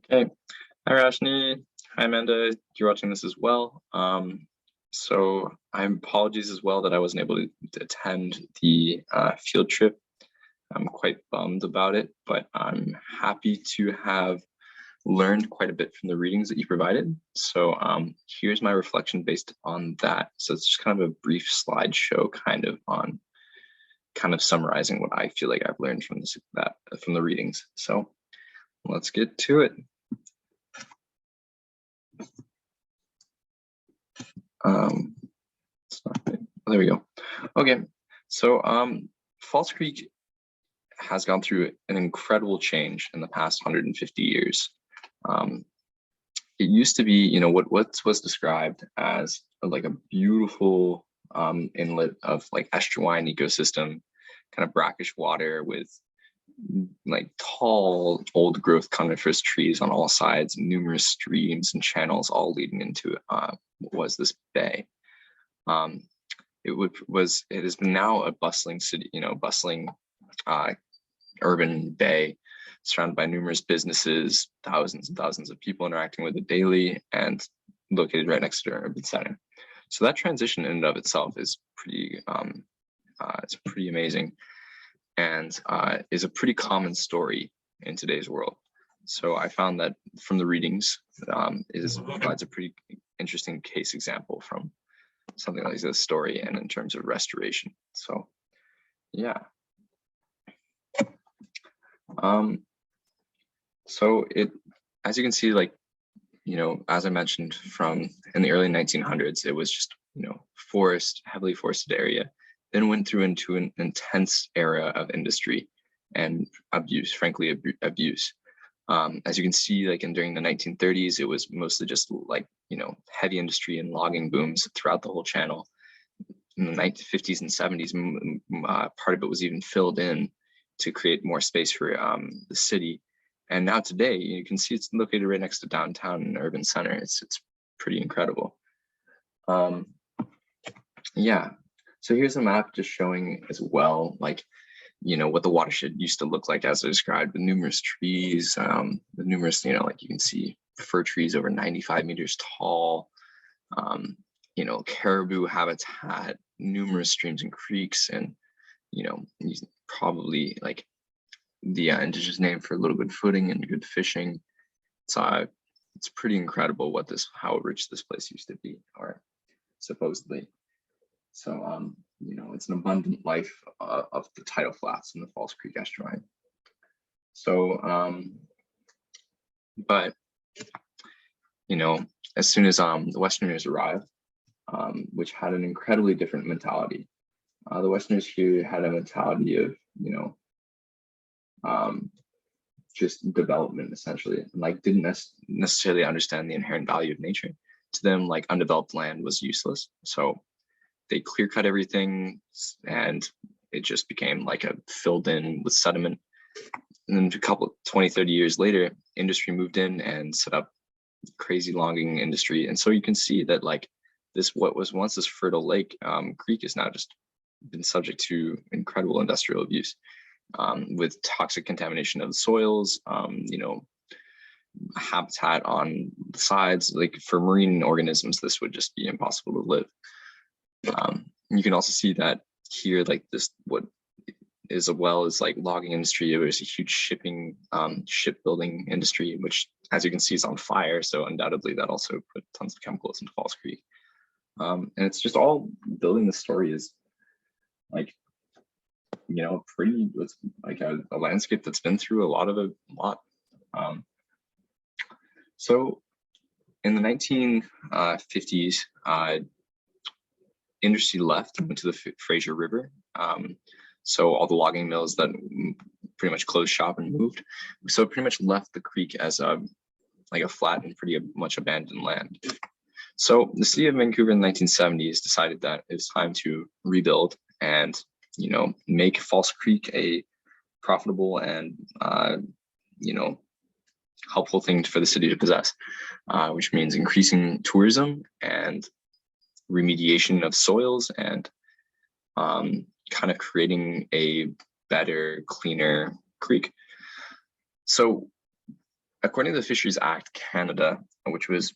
Okay. Hi, Rashni. Hi, Amanda. You're watching this as well. So I'm apologies as well that I wasn't able to attend the field trip. I'm quite bummed about it, but I'm happy to have learned quite a bit from the readings that you provided. So here's my reflection based on that. So it's just kind of a brief slideshow kind of summarizing what I feel like I've learned from from the readings. So let's get to it. There we go. Okay, so False Creek has gone through an incredible change in the past 150 years. It used to be, what was described as like a beautiful inlet of like estuarine ecosystem, kind of brackish water with like tall old growth coniferous trees on all sides, numerous streams and channels all leading into what was this bay. It has been now a bustling city, bustling urban bay surrounded by numerous businesses, thousands and thousands of people interacting with it daily, and located right next to an urban center. So that transition in and of itself is pretty amazing, and is a pretty common story in today's world. So I found that from the readings, it provides a pretty interesting case example from something like this story and in terms of restoration. So yeah. So as you can see, like, as I mentioned, from in the early 1900s, it was just, heavily forested area, then went through into an intense era of industry and abuse, frankly, abuse. As you can see, like during the 1930s, it was mostly just like, heavy industry and logging booms throughout the whole channel. In the 1950s and 70s, part of it was even filled in to create more space for the city. And now today, you can see it's located right next to downtown and urban center. It's pretty incredible. Yeah. So here's a map just showing as well, like, what the watershed used to look like as I described, the numerous trees, the numerous, like you can see fir trees over 95 meters tall, caribou habitat, numerous streams and creeks, and, probably like the indigenous name for a little good footing and good fishing. It's pretty incredible how rich this place used to be, or supposedly. So, it's an abundant life of the tidal flats in the False Creek estuarine. So, but, as soon as the Westerners arrived, which had an incredibly different mentality, the Westerners here had a mentality of, just development essentially, and like didn't necessarily understand the inherent value of nature. To them, like undeveloped land was useless. So they clear cut everything and it just became like filled in with sediment. And then a couple 20, 30 years later, industry moved in and set up crazy logging industry. And so you can see that like what was once this fertile lake creek is now just been subject to incredible industrial abuse. With toxic contamination of the soils, habitat on the sides, like for marine organisms, this would just be impossible to live. You can also see that here, like what is like logging industry. There's a huge shipbuilding industry, which, as you can see, is on fire. So undoubtedly that also put tons of chemicals into False Creek. And it's just all building the story is like, it's like a landscape that's been through a lot. So in the 1950s, industry left and went to the Fraser River. So all the logging mills that pretty much closed shop and moved. So it pretty much left the creek as a flat and pretty much abandoned land. So the city of Vancouver in the 1970s decided that it was time to rebuild and make False Creek a profitable and helpful thing for the city to possess, which means increasing tourism and remediation of soils and kind of creating a better, cleaner creek. So according to the Fisheries Act Canada, which was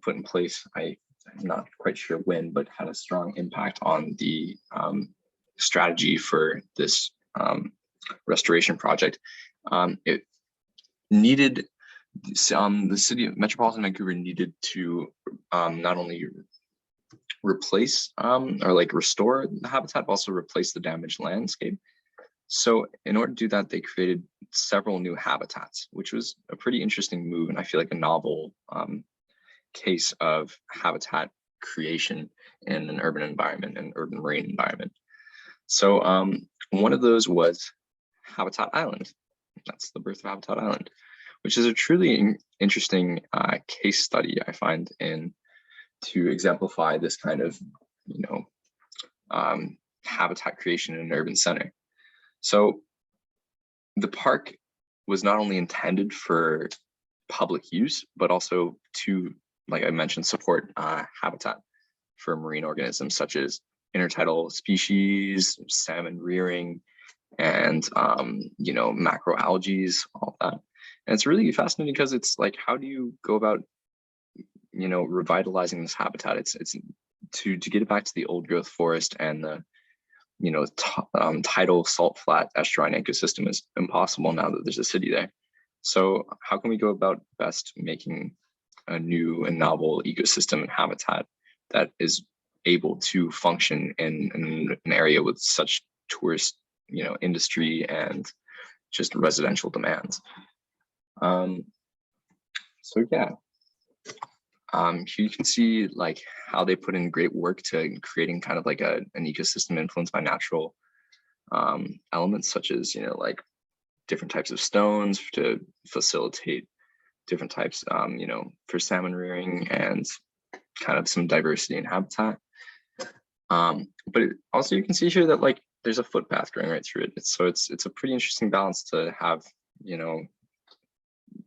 put in place, I'm not quite sure when, but had a strong impact on the strategy for this restoration project. It needed the city of Metropolitan Vancouver needed to not only replace or like restore the habitat, but also replace the damaged landscape. So in order to do that, they created several new habitats, which was a pretty interesting move, and I feel like a novel case of habitat creation in an urban environment, an urban marine environment. So one of those was Habitat Island. That's the birth of Habitat Island, which is a truly interesting case study, I find, to exemplify this kind of, habitat creation in an urban center. So the park was not only intended for public use, but also to, like I mentioned, support habitat for marine organisms such as intertidal species, salmon rearing, and macroalgae, all that. And it's really fascinating because it's like, how do you go about revitalizing this habitat? It's to get it back to the old growth forest and the tidal salt flat estuarine ecosystem is impossible now that there's a city there. So how can we go about best making a new and novel ecosystem and habitat that is able to function in an area with such tourist industry and just residential demands? So yeah, here you can see like how they put in great work to creating kind of like an ecosystem influenced by natural elements, such as like different types of stones to facilitate different types for salmon rearing and kind of some diversity in habitat. But also you can see here that like there's a footpath going right through it. So it's a pretty interesting balance to have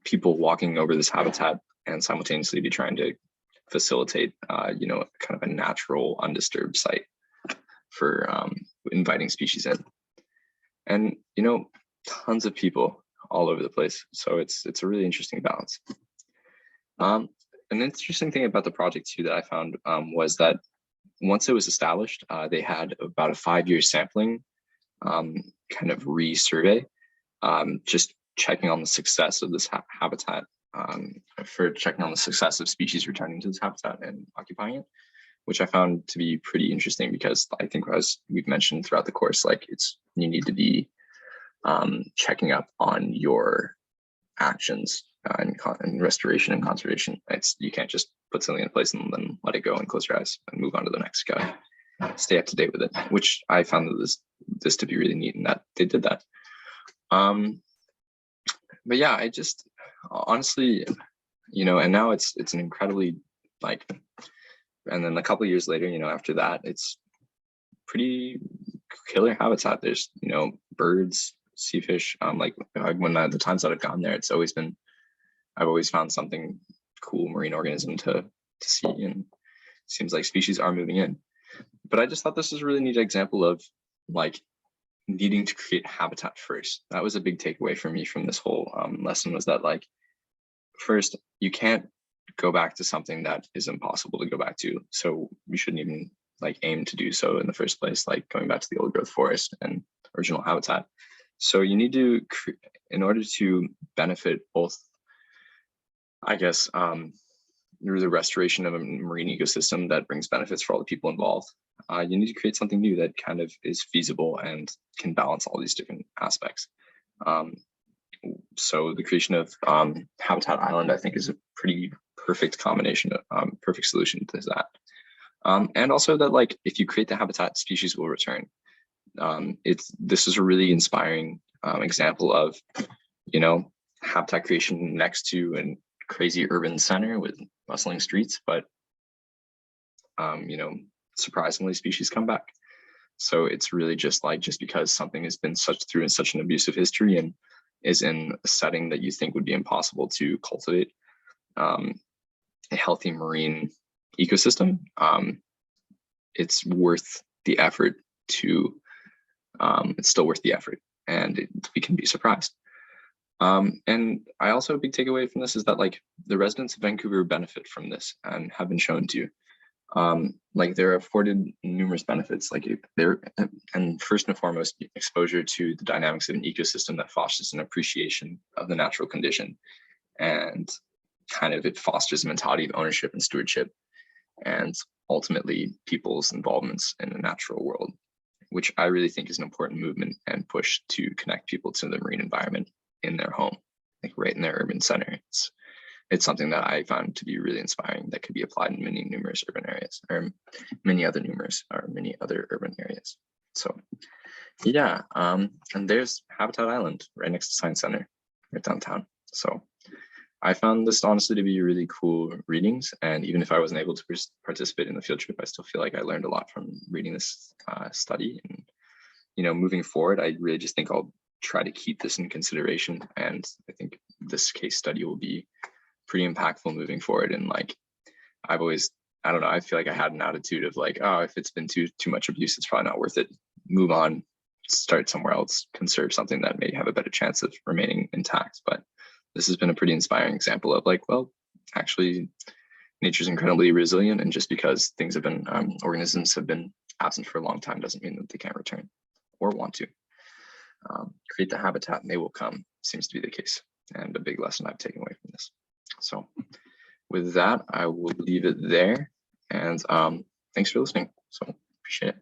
people walking over this habitat and simultaneously be trying to facilitate kind of a natural undisturbed site for inviting species in. And tons of people all over the place. So it's a really interesting balance. An interesting thing about the project too that I found was that once it was established, they had about a 5-year sampling kind of re-survey, just checking on the success of this habitat, for checking on the success of species returning to this habitat and occupying it, which I found to be pretty interesting because I think, as we've mentioned throughout the course, like you need to be checking up on your actions in restoration and conservation. You can't just put something in place and then let it go and close your eyes and move on to the next guy. Stay up to date with it, which I found that this to be really neat and that they did that. But yeah, I just honestly, and now it's an incredibly and then a couple of years later, after that, it's pretty killer habitat. There's birds, sea fish. When the times that I've gone there, I've always found something cool marine organism to see, and it seems like species are moving in. But I just thought this was a really neat example of needing to create habitat first. That was a big takeaway for me from this whole lesson, was that first, you can't go back to something that is impossible to go back to. So you shouldn't even aim to do so in the first place, going back to the old growth forest and original habitat. So you need to, in order to benefit both, I guess, through the restoration of a marine ecosystem that brings benefits for all the people involved, you need to create something new that kind of is feasible and can balance all these different aspects. So the creation of Habitat Island, I think, is a pretty perfect combination, perfect solution to that. And also that if you create the habitat, species will return. This is a really inspiring example of, habitat creation next to a crazy urban center with bustling streets, but surprisingly, species come back. So it's really just because something has been through such an abusive history and is in a setting that you think would be impossible to cultivate a healthy marine ecosystem, it's worth the effort it's still worth the effort, and we can be surprised. And I also, a big takeaway from this is that like the residents of Vancouver benefit from this and have been shown to. Like they're afforded numerous benefits, like they're, and first and foremost, exposure to the dynamics of an ecosystem that fosters an appreciation of the natural condition, and kind of it fosters a mentality of ownership and stewardship, and ultimately people's involvements in the natural world, which I really think is an important movement and push to connect people to the marine environment in their home, like right in their urban center. It's something that I found to be really inspiring that could be applied in many numerous urban areas, or many other urban areas. So yeah, and there's Habitat Island right next to Science Center, right downtown. So I found this honestly to be really cool readings, and even if I wasn't able to participate in the field trip, I still feel like I learned a lot from reading this study. And moving forward, I really just think I'll try to keep this in consideration, and I think this case study will be pretty impactful moving forward. And like I've always, I don't know, I feel like I had an attitude of like, oh, if it's been too much abuse, it's probably not worth it. Move on, start somewhere else, conserve something that may have a better chance of remaining intact. But this has been a pretty inspiring example of like, well, actually nature's incredibly resilient, and just because things have been organisms have been absent for a long time doesn't mean that they can't return or want to. Create the habitat and they will come seems to be the case, and a big lesson I've taken away from this. So with that, I will leave it there, and thanks for listening. So appreciate it.